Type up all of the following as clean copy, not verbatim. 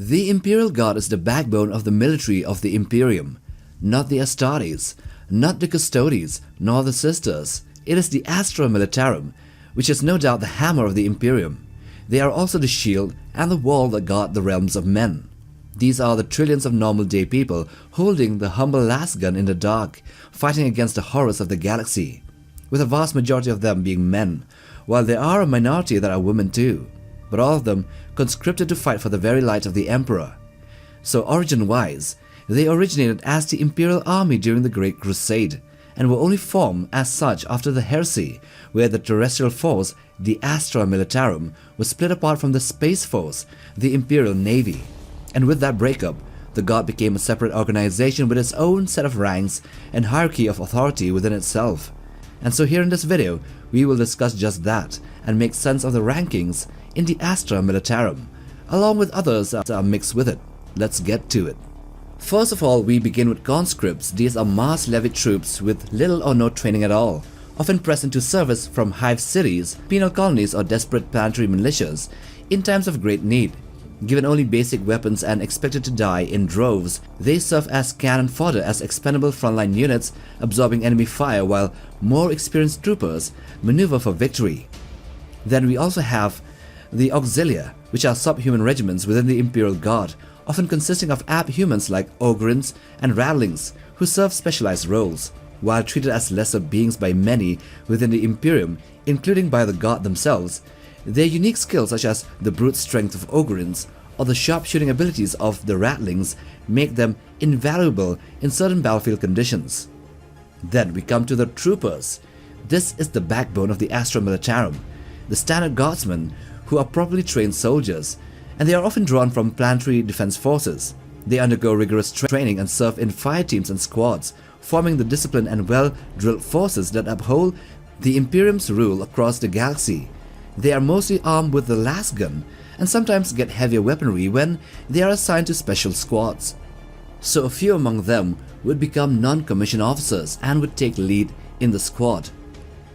The Imperial Guard is the backbone of the military of the Imperium, not the astartes, not the custodes, nor the sisters. It is the Astra Militarum, which is no doubt the hammer of the Imperium. They are also the shield and the wall that guard the realms of men. These are the trillions of normal day people holding the humble lasgun in the dark, fighting against the horrors of the galaxy, with a vast majority of them being men, while there are a minority that are women too, but all of them conscripted to fight for the very light of the Emperor. So origin-wise, they originated as the Imperial Army during the Great Crusade, and were only formed as such after the heresy, where the terrestrial force, the Astra Militarum, was split apart from the space force, the Imperial Navy. And with that breakup, the Guard became a separate organization with its own set of ranks and hierarchy of authority within itself. And so here in this video, we will discuss just that and make sense of the rankings in the Astra Militarum, along with others that are mixed with it. Let's get to it. First of all, we begin with conscripts. These are mass-levied troops with little or no training at all, often pressed into service from hive cities, penal colonies or desperate planetary militias in times of great need. Given only basic weapons and expected to die in droves, they serve as cannon fodder as expendable frontline units absorbing enemy fire while more experienced troopers maneuver for victory. Then we also have the Auxilia, which are subhuman regiments within the Imperial Guard, often consisting of abhumans like ogrins and rattlings who serve specialized roles, while treated as lesser beings by many within the Imperium, including by the Guard themselves. Their unique skills such as the brute strength of ogrins or the sharpshooting abilities of the rattlings make them invaluable in certain battlefield conditions. Then we come to the troopers. This is the backbone of the Astra Militarum, the standard guardsmen who are properly trained soldiers, and they are often drawn from planetary defense forces. They undergo rigorous training and serve in fire teams and squads, forming the disciplined and well-drilled forces that uphold the Imperium's rule across the galaxy. They are mostly armed with the lasgun and sometimes get heavier weaponry when they are assigned to special squads. So a few among them would become non-commissioned officers and would take lead in the squad.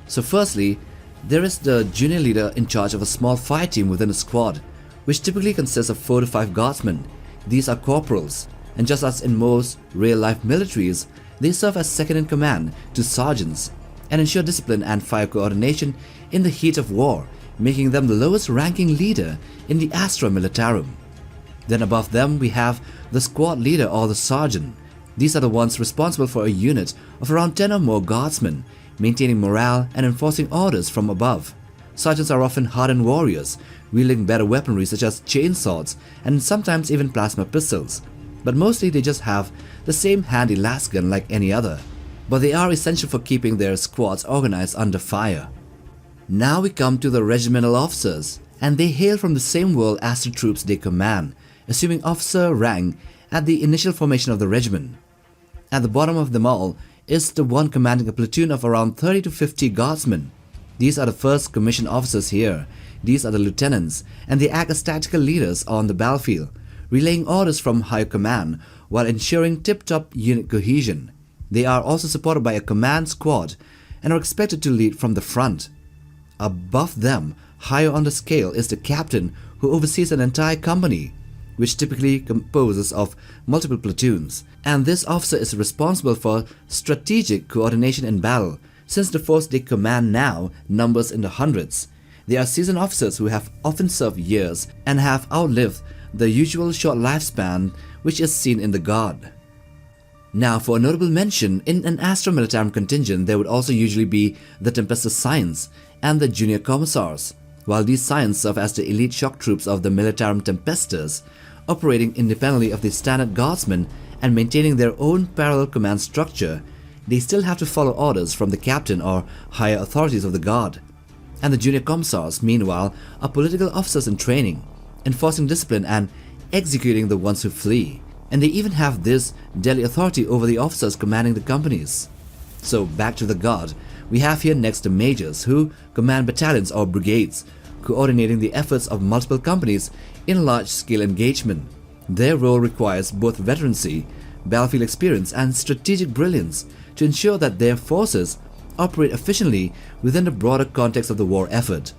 So firstly, there is the junior leader in charge of a small fire team within a squad, which typically consists of 4 to 5 guardsmen. These are corporals, and just as in most real-life militaries, they serve as second-in-command to sergeants and ensure discipline and fire coordination in the heat of war, making them the lowest-ranking leader in the Astra Militarum. Then above them we have the squad leader or the sergeant. These are the ones responsible for a unit of around 10 or more guardsmen, maintaining morale and enforcing orders from above. Sergeants are often hardened warriors, wielding better weaponry such as chainswords and sometimes even plasma pistols, but mostly they just have the same handy lasgun like any other, but they are essential for keeping their squads organized under fire. Now we come to the Regimental Officers, and they hail from the same world as the troops they command, assuming officer rank at the initial formation of the regiment. At the bottom of them all is the one commanding a platoon of around 30 to 50 guardsmen. These are the first commissioned officers here. These are the lieutenants, and they act as tactical leaders on the battlefield, relaying orders from higher command while ensuring tip-top unit cohesion. They are also supported by a command squad and are expected to lead from the front. Above them, higher on the scale, is the captain who oversees an entire company, which typically composes of multiple platoons, and this officer is responsible for strategic coordination in battle, since the force they command now numbers in the hundreds. They are seasoned officers who have often served years and have outlived the usual short lifespan which is seen in the Guard. Now for a notable mention, in an Astra Militarum contingent there would also usually be the Tempestus Scions and the Junior Commissars, while these Scions serve as the elite shock troops of the Militarum Tempestus, operating independently of the standard guardsmen and maintaining their own parallel command structure. They still have to follow orders from the captain or higher authorities of the Guard. And the Junior Commissars, meanwhile, are political officers in training, enforcing discipline and executing the ones who flee. And they even have this daily authority over the officers commanding the companies. So back to the Guard, we have here next the Majors, who command battalions or brigades, coordinating the efforts of multiple companies in large-scale engagement. Their role requires both veterancy, battlefield experience, and strategic brilliance to ensure that their forces operate efficiently within the broader context of the war effort.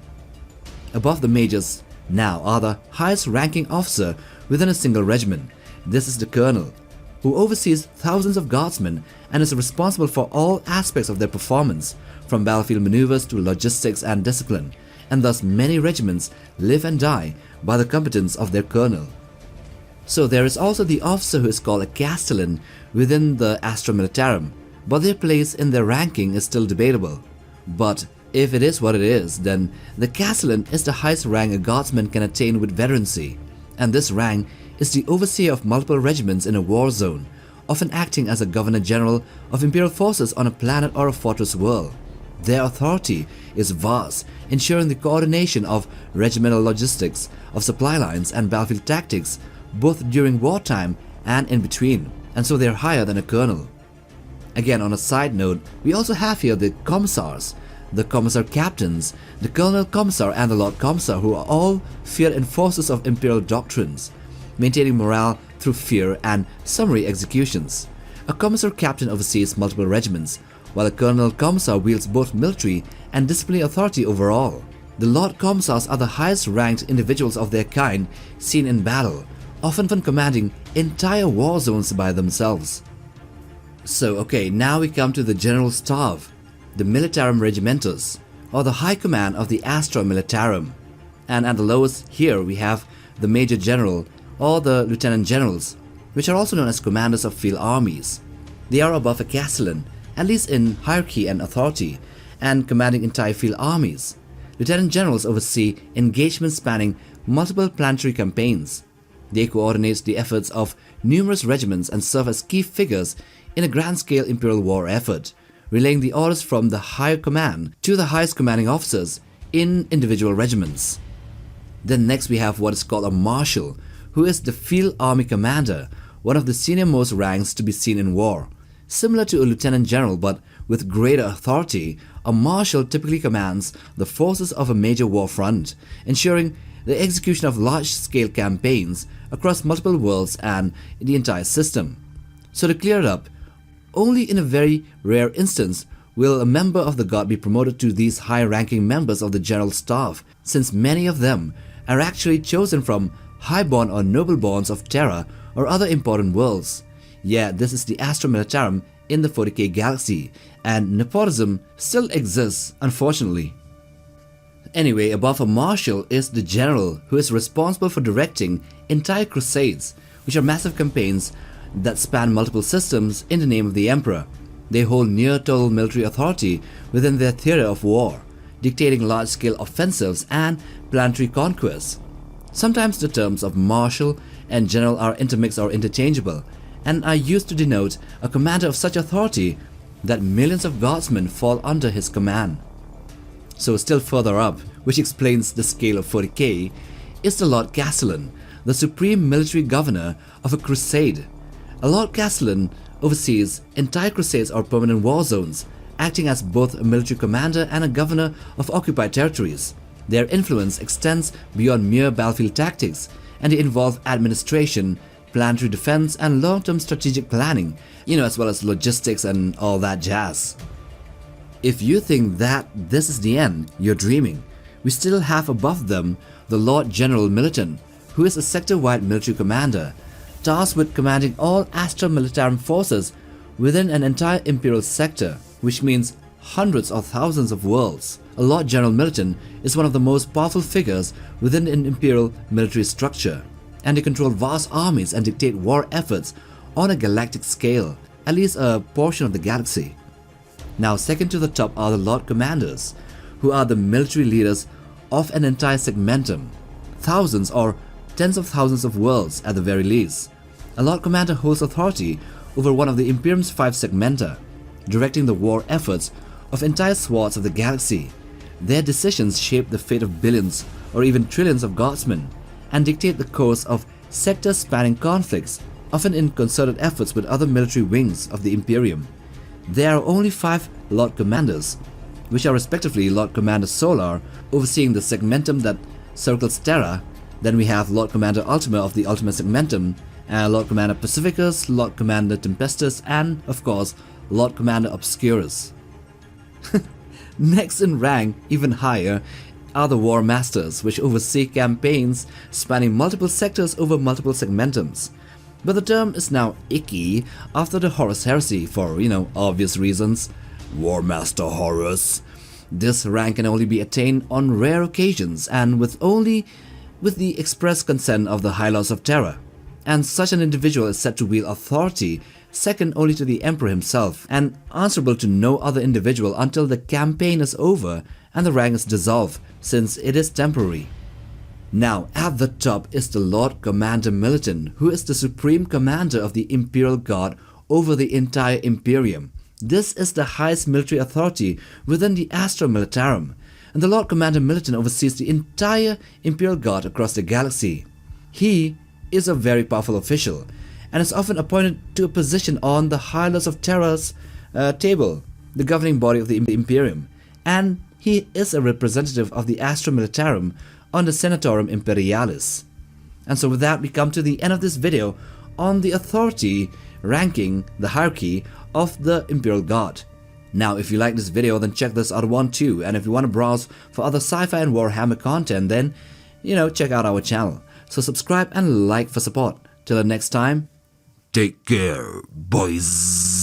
Above the Majors now are the highest ranking officer, within a single regiment. This is the colonel, who oversees thousands of guardsmen and is responsible for all aspects of their performance, from battlefield maneuvers to logistics and discipline, and thus many regiments live and die by the competence of their colonel. So there is also the officer who is called a castellan within the Astra Militarum, but their place in their ranking is still debatable. But if it is what it is, then the castellan is the highest rank a guardsman can attain with veterancy, and this rank is the overseer of multiple regiments in a war zone, often acting as a governor-general of imperial forces on a planet or a fortress world. Their authority is vast, ensuring the coordination of regimental logistics, of supply lines and battlefield tactics, both during wartime and in between, and so they are higher than a colonel. Again, on a side note, we also have here the commissars, the commissar captains, the colonel commissar and the lord commissar, who are all feared enforcers of imperial doctrines, maintaining morale through fear and summary executions. A commissar captain oversees multiple regiments, while a colonel commissar wields both military and disciplinary authority overall. The lord commissars are the highest ranked individuals of their kind seen in battle, often commanding entire war zones by themselves. So okay, now we come to the general staff, the Militarum Regimentus, or the high command of the Astra Militarum. And at the lowest here we have the Major General or the Lieutenant Generals, which are also known as commanders of field armies. They are above a castellan, at least in hierarchy and authority, and commanding entire field armies. Lieutenant Generals oversee engagements spanning multiple planetary campaigns. They coordinate the efforts of numerous regiments and serve as key figures in a grand-scale imperial war effort, relaying the orders from the higher command to the highest commanding officers in individual regiments. Then next we have what is called a marshal, who is the field army commander, one of the senior-most ranks to be seen in war. Similar to a lieutenant general but with greater authority, a marshal typically commands the forces of a major war front, ensuring the execution of large-scale campaigns across multiple worlds and the entire system. So to clear it up, only in a very rare instance will a member of the guard be promoted to these high-ranking members of the general staff, since many of them are actually chosen from highborn or noble-borns of Terra or other important worlds. Yeah, this is the Astra Militarum in the 40k galaxy, and nepotism still exists, unfortunately. Anyway, above a marshal is the general, who is responsible for directing entire crusades, which are massive campaigns that span multiple systems in the name of the emperor. They hold near total military authority within their theater of war, dictating large-scale offensives and planetary conquests. Sometimes the terms of marshal and general are intermixed or interchangeable, and are used to denote a commander of such authority that millions of guardsmen fall under his command. So still further up, which explains the scale of 40k, is the Lord Castellan, the supreme military governor of a crusade. A Lord Castellan oversees entire crusades or permanent war zones, acting as both a military commander and a governor of occupied territories. Their influence extends beyond mere battlefield tactics, and they involve administration, planetary defense and long-term strategic planning, as well as logistics and all that jazz. If you think that this is the end, you're dreaming. We still have above them the Lord General Militant, who is a sector-wide military commander, tasked with commanding all Astra Militarum forces within an entire imperial sector, which means hundreds or thousands of worlds. A Lord General Militant is one of the most powerful figures within an imperial military structure, and they control vast armies and dictate war efforts on a galactic scale, at least a portion of the galaxy. Now, second to the top are the Lord Commanders, who are the military leaders of an entire segmentum, thousands or tens of thousands of worlds at the very least. A Lord Commander holds authority over one of the Imperium's 5 segmenta, directing the war efforts of entire swaths of the galaxy. Their decisions shape the fate of billions or even trillions of guardsmen, and dictate the course of sector-spanning conflicts, often in concerted efforts with other military wings of the Imperium. There are only 5 Lord Commanders, which are respectively Lord Commander Solar, overseeing the segmentum that circles Terra. Then we have Lord Commander Ultima of the Ultima segmentum, and Lord Commander Pacificus, Lord Commander Tempestus, and of course Lord Commander Obscurus. Next in rank, even higher, are the War Masters, which oversee campaigns spanning multiple sectors over multiple segmentums. But the term is now icky after the Horus heresy for, obvious reasons. War Master Horus. This rank can only be attained on rare occasions and with the express consent of the High Lords of Terror. And such an individual is said to wield authority second only to the Emperor himself and answerable to no other individual until the campaign is over and the rank is dissolved, since it is temporary. Now, at the top is the Lord Commander Militant, who is the supreme commander of the Imperial Guard over the entire Imperium. This is the highest military authority within the Astra Militarum, and the Lord Commander Militant oversees the entire Imperial Guard across the galaxy. He is a very powerful official, and is often appointed to a position on the High Lords of Terror's table, the governing body of the Imperium, and he is a representative of the Astra Militarum on the Senatorum Imperialis. And so with that, we come to the end of this video on the authority ranking, the hierarchy of the Imperial Guard. Now, if you like this video, then check this other one too, and if you want to browse for other sci-fi and Warhammer content, then, check out our channel. So subscribe and like for support. Till the next time, take care, boys.